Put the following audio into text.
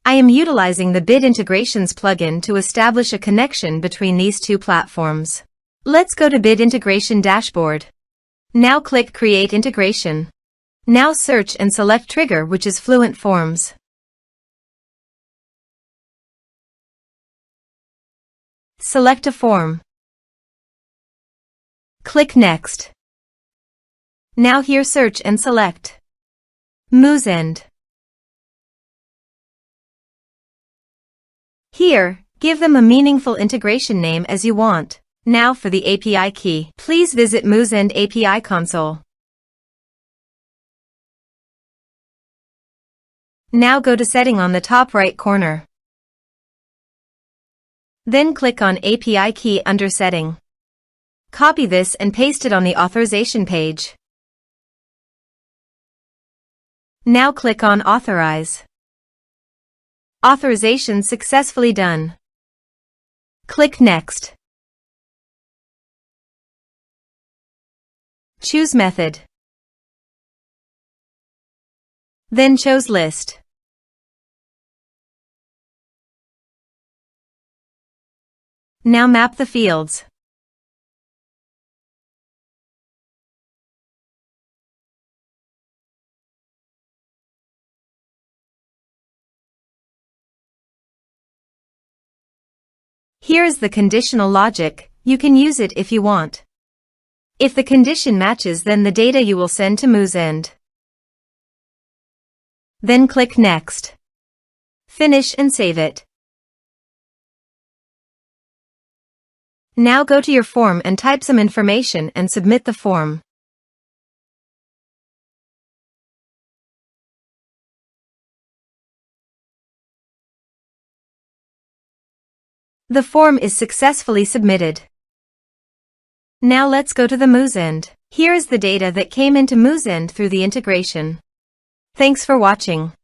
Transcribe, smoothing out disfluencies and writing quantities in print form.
I am utilizing the Bit Integrations plugin to establish a connection between these two platforms. Let's go to Bit Integration Dashboard. Now click Create Integration. Now search and select trigger, which is Fluent Forms. Select a form. Click Next. Now here search and select Moosend. Here, give them a meaningful integration name as you want. Now for the API key. Please visit Moosend API console. Now go to Setting on the top right corner. Then click on API key under Setting. Copy this and paste it on the authorization page. Now click on Authorize. Authorization successfully done. Click Next. Choose Method. Then choose List. Now map the fields. Here is the conditional logic. You can use it if you want. If the condition matches, then the data you will send to Moosend. Then click Next. Finish and save it. Now go to your form and type some information and submit the form. The form is successfully submitted. Now let's go to the Moosend. Here is the data that came into Moosend through the integration. Thanks for watching.